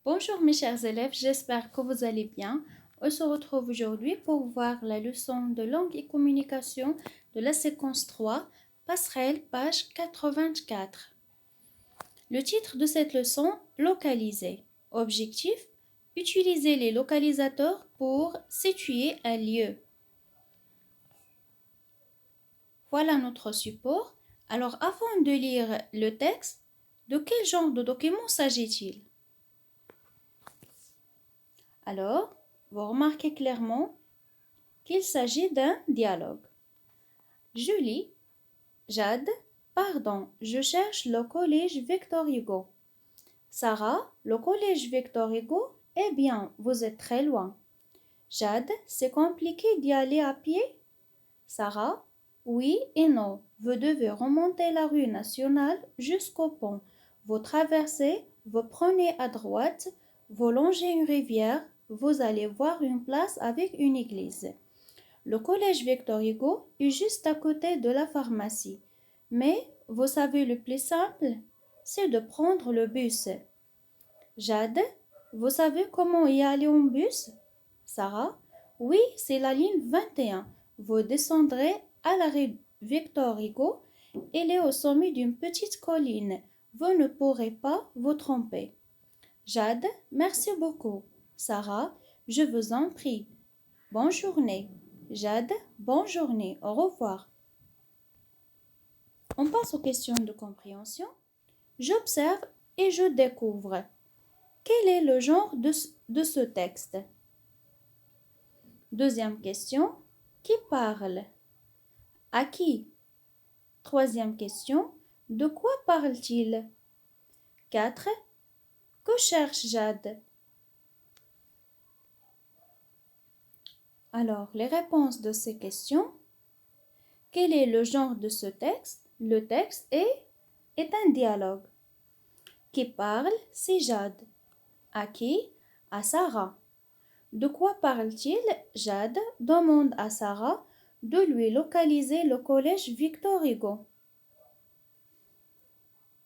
Bonjour mes chers élèves, j'espère que vous allez bien. On se retrouve aujourd'hui pour voir la leçon de langue et communication de la séquence 3, passerelle, page 84. Le titre de cette leçon, localiser. Objectif, utiliser les localisateurs pour situer un lieu. Voilà notre support. Alors avant de lire le texte, de quel genre de document s'agit-il? Alors, vous remarquez clairement qu'il s'agit d'un dialogue. Julie, Jade, pardon, je cherche le collège Victor Hugo. Sarah, le collège Victor Hugo, eh bien, vous êtes très loin. Jade, c'est compliqué d'y aller à pied? Sarah, oui et non. Vous devez remonter la rue nationale jusqu'au pont. Vous traversez, vous prenez à droite, vous longez une rivière, vous allez voir une place avec une église. Le collège Victor Hugo est juste à côté de la pharmacie. Mais vous savez le plus simple, c'est de prendre le bus. Jade, vous savez comment y aller en bus? Sarah, oui, c'est la ligne 21. Vous descendrez à l'arrêt Victor Hugo. Elle est au sommet d'une petite colline. Vous ne pourrez pas vous tromper. Jade, merci beaucoup. Sarah, je vous en prie. Bonne journée. Jade, bonne journée. Au revoir. On passe aux questions de compréhension. J'observe et je découvre. Quel est le genre de ce texte? Deuxième question. Qui parle? À qui? Troisième question. De quoi parle-t-il? 4. Que cherche Jade? Alors, les réponses de ces questions. Quel est le genre de ce texte? Le texte est un dialogue. Qui parle? C'est Jade. À qui? À Sarah. De quoi parle-t-il? Jade demande à Sarah de lui localiser le collège Victor Hugo.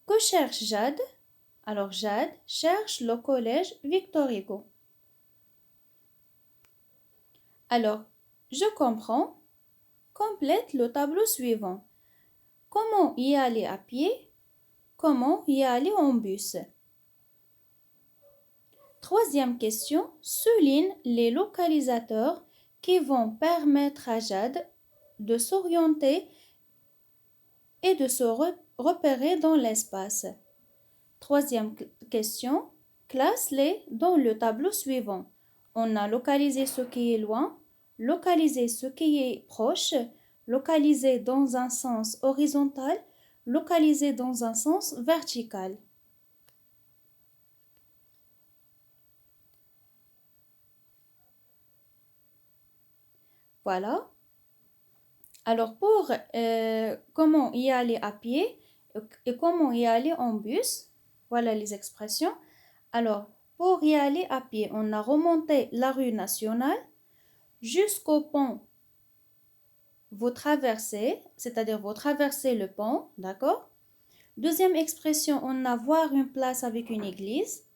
Que cherche Jade? Alors Jade cherche le collège Victor Hugo. Alors, je comprends. Complète le tableau suivant. Comment y aller à pied? Comment y aller en bus? Troisième question, souligne les localisateurs qui vont permettre à Jade de s'orienter et de se repérer dans l'espace. Troisième question, classe-les dans le tableau suivant. On a localisé ce qui est loin, localisé ce qui est proche, localisé dans un sens horizontal, localisé dans un sens vertical. Voilà. Alors pour comment y aller à pied et comment y aller en bus, voilà les expressions. Alors pour y aller à pied, on a remonté la rue nationale jusqu'au pont. Vous traversez, c'est-à-dire vous traversez le pont, d'accord? Deuxième expression, on a voir une place avec une église,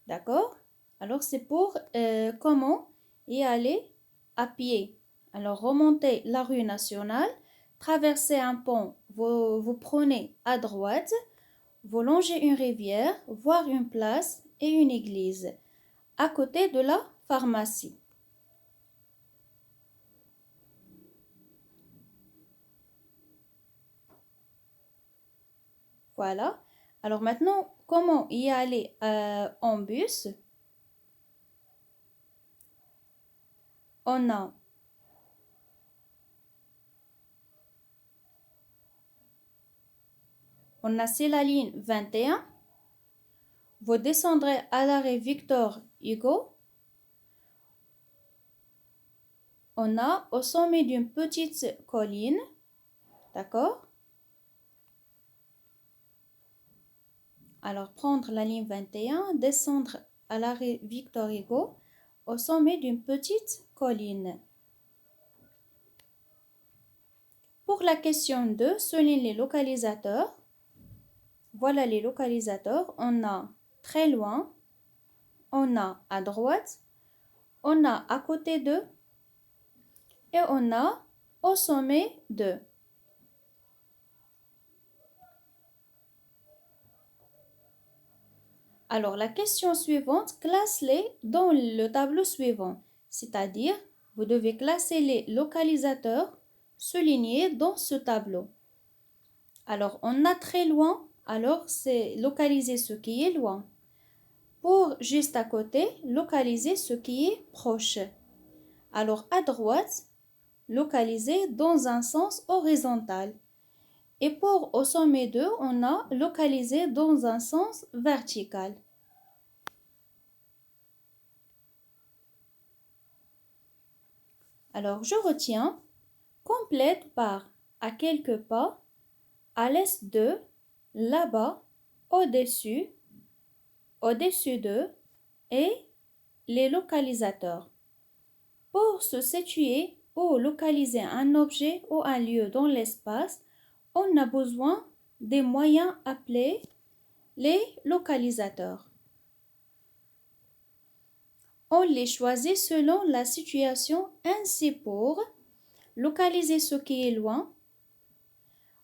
d'accord? Alors c'est pour comment y aller à pied. Alors, remontez la rue nationale, traversez un pont, vous prenez à droite, vous longez une rivière, voir une place et une église, à côté de la pharmacie. Voilà. Alors maintenant, comment y aller en bus? On a c'est la ligne 21. Vous descendrez à l'arrêt Victor Hugo. On a au sommet d'une petite colline, d'accord? Alors, prendre la ligne 21, descendre à l'arrêt Victor Hugo au sommet d'une petite colline. Pour la question 2, souligne les localisateurs. Voilà les localisateurs. On a très loin, on a à droite, on a à côté d'eux et on a au sommet d'eux. Alors, la question suivante, classe-les dans le tableau suivant, c'est-à-dire, vous devez classer les localisateurs soulignés dans ce tableau. Alors, on a très loin, alors c'est localiser ce qui est loin. Pour juste à côté, localiser ce qui est proche. Alors, à droite, localiser dans un sens horizontal. Et pour au sommet d'eux, on a localisé dans un sens vertical. Alors, je retiens, complète par à quelques pas, à l'est de, là-bas, au-dessus d'eux et les localisateurs. Pour se situer ou localiser un objet ou un lieu dans l'espace, on a besoin des moyens appelés les localisateurs. On les choisit selon la situation. Ainsi pour localiser ce qui est loin,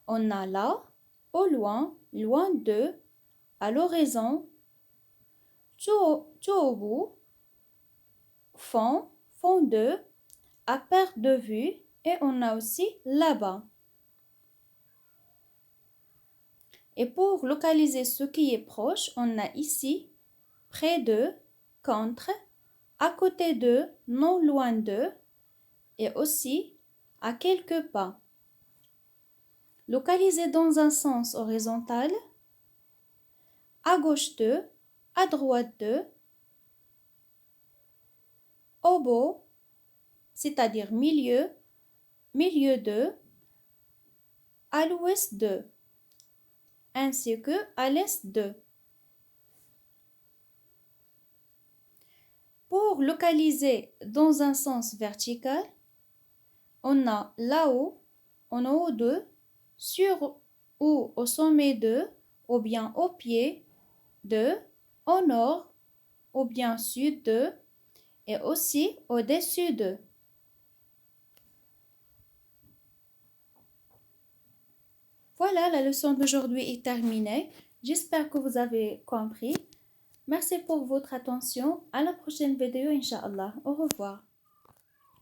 on a là, au loin, loin de, à l'horizon, tout au bout, fond, fond de, à perte de vue et on a aussi là-bas. Et pour localiser ce qui est proche, on a ici, près de, contre, à côté de, non loin de, et aussi à quelques pas. Localiser dans un sens horizontal, à gauche de, à droite de, au bout, c'est-à-dire milieu, milieu de, à l'ouest de, ainsi que à l'est de. Pour localiser dans un sens vertical, on a là-haut, en haut de, sur ou au sommet de, ou bien au pied de, au nord ou bien sud de, et aussi au-dessus de. Voilà, la leçon d'aujourd'hui est terminée. J'espère que vous avez compris. Merci pour votre attention. À la prochaine vidéo, Inch'Allah. Au revoir.